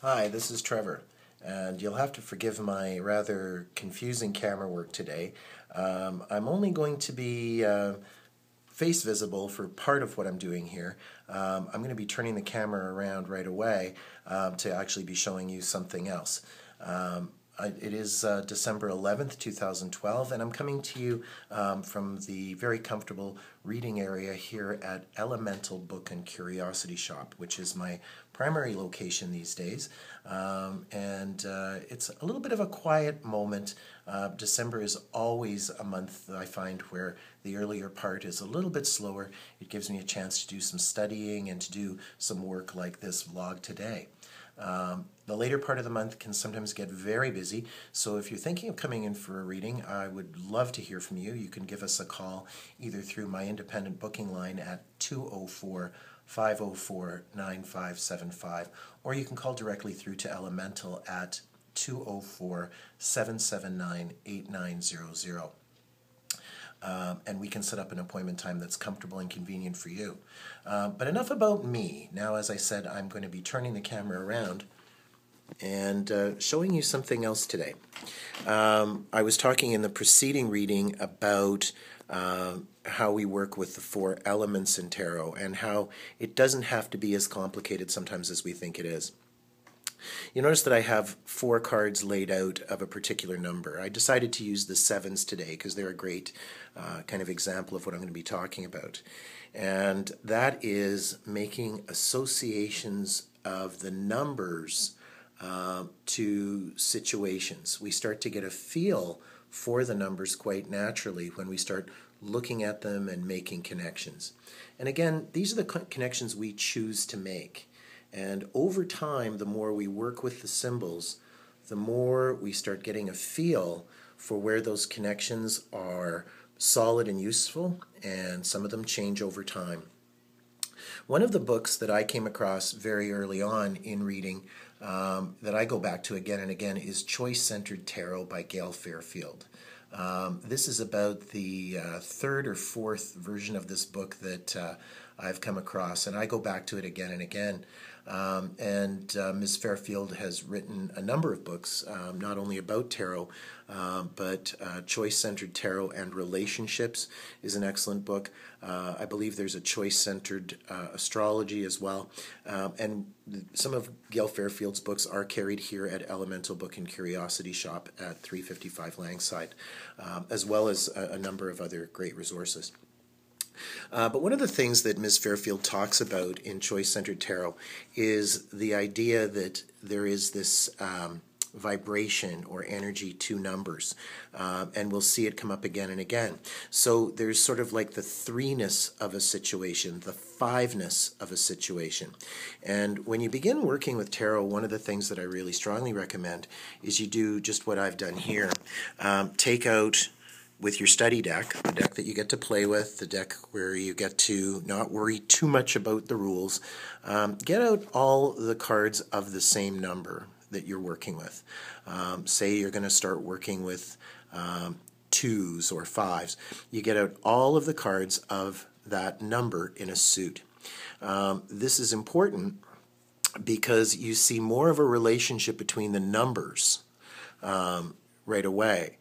Hi, this is Trevor, and you'll have to forgive my rather confusing camera work today. I'm only going to be face visible for part of what I'm doing here. I'm going to be turning the camera around right away to actually be showing you something else. It is December 11th, 2012, and I'm coming to you from the very comfortable reading area here at Elemental Book and Curiosity Shop, which is my primary location these days. It's a little bit of a quiet moment. December is always a month that I find where the earlier part is a little bit slower. It gives me a chance to do some studying and to do some work like this vlog today. The later part of the month can sometimes get very busy, so if you're thinking of coming in for a reading, I would love to hear from you. You can give us a call either through my independent booking line at 204-504-9575, or you can call directly through to Elemental at 204-779-8900. And we can set up an appointment time that's comfortable and convenient for you. But enough about me. Now, as I said, I'm going to be turning the camera around and showing you something else today. I was talking in the preceding reading about how we work with the four elements in tarot and how it doesn't have to be as complicated sometimes as we think it is. You notice that I have 4 cards laid out of a particular number. I decided to use the 7s today because they're a great kind of example of what I'm going to be talking about. And that is making associations of the numbers to situations. We start to get a feel for the numbers quite naturally when we start looking at them and making connections. And again, these are the connections we choose to make. And over time, the more we work with the symbols, the more we start getting a feel for where those connections are solid and useful, and some of them change over time. One of the books that I came across very early on in reading that I go back to again and again is Choice-Centered Tarot by Gail Fairfield. This is about the 3rd or 4th version of this book that I've come across, and I go back to it again and again. Ms. Fairfield has written a number of books, not only about tarot, but Choice-Centered Tarot and Relationships is an excellent book. I believe there's a Choice-Centered Astrology as well. And some of Gail Fairfield's books are carried here at Elemental Book and Curiosity Shop at 355 Langside, as well as a number of other great resources. But one of the things that Ms. Fairfield talks about in Choice-Centered Tarot is the idea that there is this vibration or energy to numbers, and we'll see it come up again and again. So there's sort of like the 3-ness of a situation, the 5-ness of a situation. And when you begin working with tarot, one of the things that I really strongly recommend is you do just what I've done here. Take out with your study deck, the deck that you get to play with, the deck where you get to not worry too much about the rules, get out all the cards of the same number that you're working with. Say you're going to start working with 2s or 5s. You get out all of the cards of that number in a suit. This is important because you see more of a relationship between the numbers right away.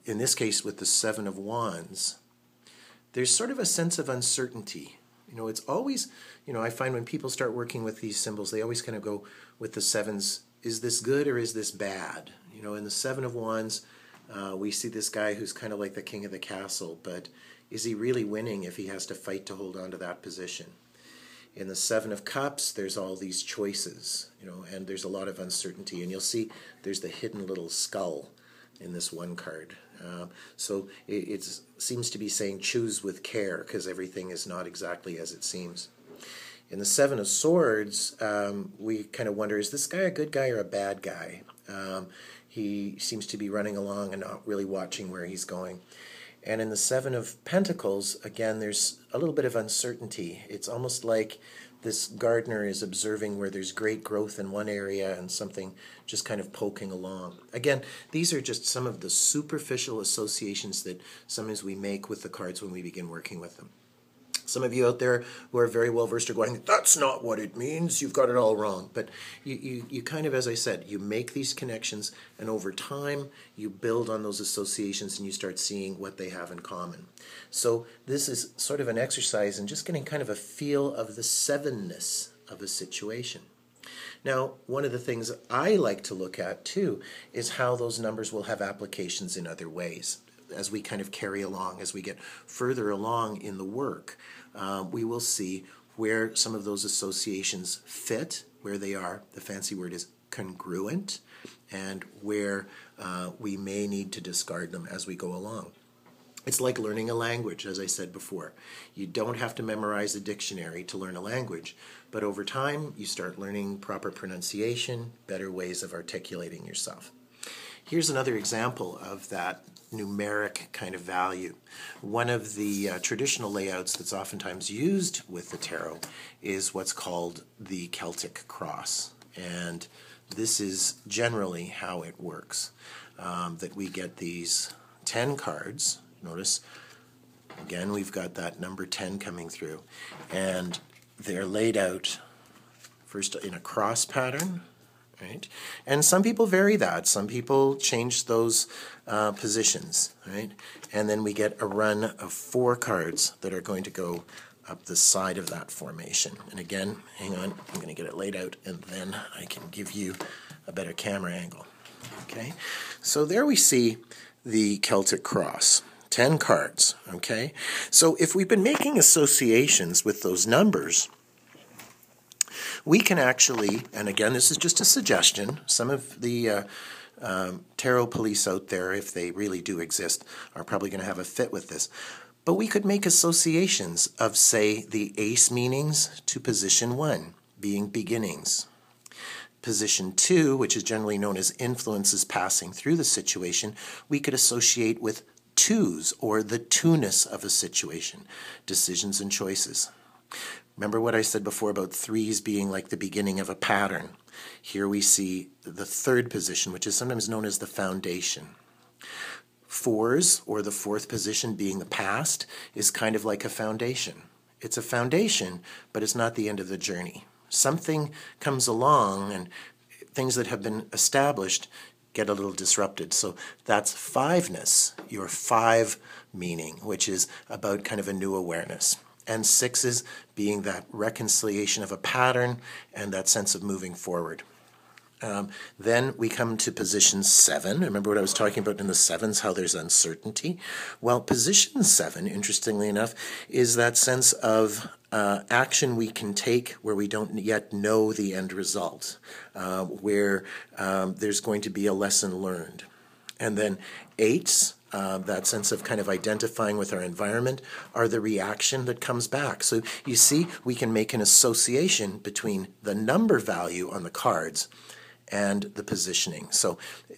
In this case, with the 7 of Wands, there's sort of a sense of uncertainty. You know, it's always, I find when people start working with these symbols, they always kind of go with the 7s. Is this good or is this bad? In the 7 of Wands, we see this guy who's kind of like the king of the castle, but is he really winning if he has to fight to hold on to that position? In the 7 of Cups, there's all these choices, and there's a lot of uncertainty. And you'll see there's the hidden little skull in this one card. So it seems to be saying choose with care because everything is not exactly as it seems. In the 7 of Swords, we kind of wonder, is this guy a good guy or a bad guy? He seems to be running along and not really watching where he's going. And in the 7 of Pentacles, again, there's a little bit of uncertainty. It's almost like this gardener is observing where there's great growth in one area and something just kind of poking along. Again, these are just some of the superficial associations that sometimes we make with the cards when we begin working with them. Some of you out there who are very well versed are going, that's not what it means, you've got it all wrong. But you kind of, as I said, you make these connections, and over time you build on those associations and you start seeing what they have in common. So this is sort of an exercise in just getting kind of a feel of the sevenness of a situation. Now, one of the things I like to look at too is how those numbers will have applications in other ways. As we kind of carry along, as we get further along in the work, we will see where some of those associations fit, where they are, the fancy word is congruent, and where we may need to discard them as we go along. It's like learning a language, as I said before. You don't have to memorize a dictionary to learn a language, but over time you start learning proper pronunciation, better ways of articulating yourself. Here's another example of that numeric kind of value. One of the traditional layouts that's oftentimes used with the tarot is what's called the Celtic cross. And this is generally how it works, that we get these 10 cards. Notice, again, we've got that number 10 coming through. And they're laid out first in a cross pattern. Right? And some people vary that. Some people change those positions. Right? And then we get a run of 4 cards that are going to go up the side of that formation. And again, hang on, I'm going to get it laid out and then I can give you a better camera angle. Okay? So there we see the Celtic cross. 10 cards. Okay? So if we've been making associations with those numbers, we can actually, and again, this is just a suggestion, some of the tarot police out there, if they really do exist, are probably going to have a fit with this. But we could make associations of, say, the ace meanings to position 1, being beginnings. Position 2, which is generally known as influences passing through the situation, we could associate with twos, or the two-ness of a situation, decisions and choices. Remember what I said before about 3s being like the beginning of a pattern. Here we see the 3rd position, which is sometimes known as the foundation. 4s, or the 4th position being the past, is kind of like a foundation. It's a foundation, but it's not the end of the journey. Something comes along and things that have been established get a little disrupted. So that's 5ness, your 5 meaning, which is about kind of a new awareness. And 6s being that reconciliation of a pattern and that sense of moving forward. Then we come to position 7. Remember what I was talking about in the 7s, how there's uncertainty? Well, position 7, interestingly enough, is that sense of action we can take where we don't yet know the end result, where there's going to be a lesson learned. And then 8s, that sense of kind of identifying with our environment, are the reaction that comes back. So you see, we can make an association between the number value on the cards and the positioning. So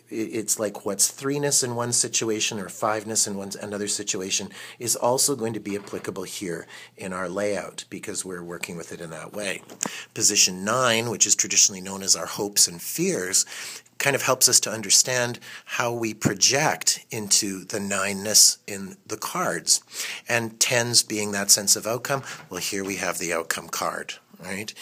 it's like what's 3ness in one situation or 5ness in another situation is also going to be applicable here in our layout because we're working with it in that way. Position 9, which is traditionally known as our hopes and fears, kind of helps us to understand how we project into the 9ness in the cards. And 10s being that sense of outcome, well, here we have the outcome card. Right?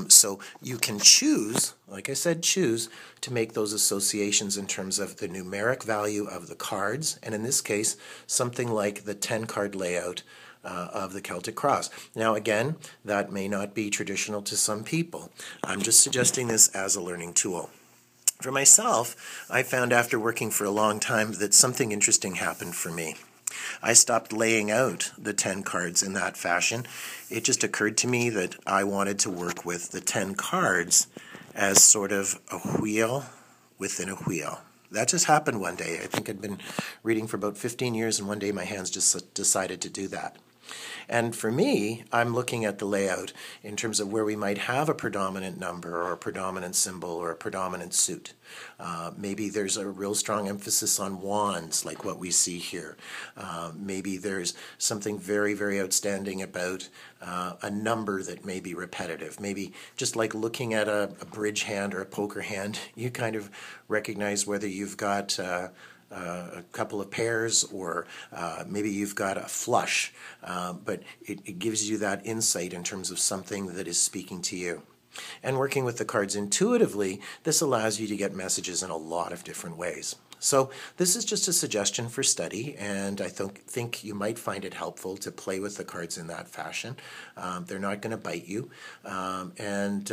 So you can choose, like I said, choose to make those associations in terms of the numeric value of the cards, and in this case, something like the 10-card layout of the Celtic cross. Now again, that may not be traditional to some people. I'm just suggesting this as a learning tool. For myself, I found after working for a long time that something interesting happened for me. I stopped laying out the 10 cards in that fashion. It just occurred to me that I wanted to work with the 10 cards as sort of a wheel within a wheel. That just happened one day. I think I'd been reading for about 15 years, and one day my hands just decided to do that. And for me, I'm looking at the layout in terms of where we might have a predominant number or a predominant symbol or a predominant suit. Maybe there's a real strong emphasis on wands, like what we see here. Maybe there's something very, very outstanding about a number that may be repetitive. Maybe just like looking at a bridge hand or a poker hand, you kind of recognize whether you've got a couple of pairs, or maybe you've got a flush, but it gives you that insight in terms of something that is speaking to you. And working with the cards intuitively, this allows you to get messages in a lot of different ways. So this is just a suggestion for study, and I think you might find it helpful to play with the cards in that fashion. They're not going to bite you, and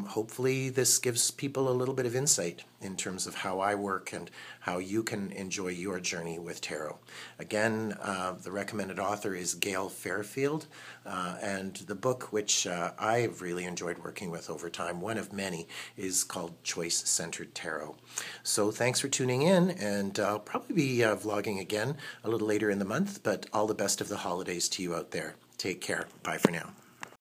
hopefully this gives people a little bit of insight in terms of how I work and how you can enjoy your journey with tarot. Again, the recommended author is Gail Fairfield, and the book, which I've really enjoyed working with over time, one of many, is called Choice Centered Tarot. So thanks for tuning in, and I'll probably be vlogging again a little later in the month, but all the best of the holidays to you out there. Take care. Bye for now.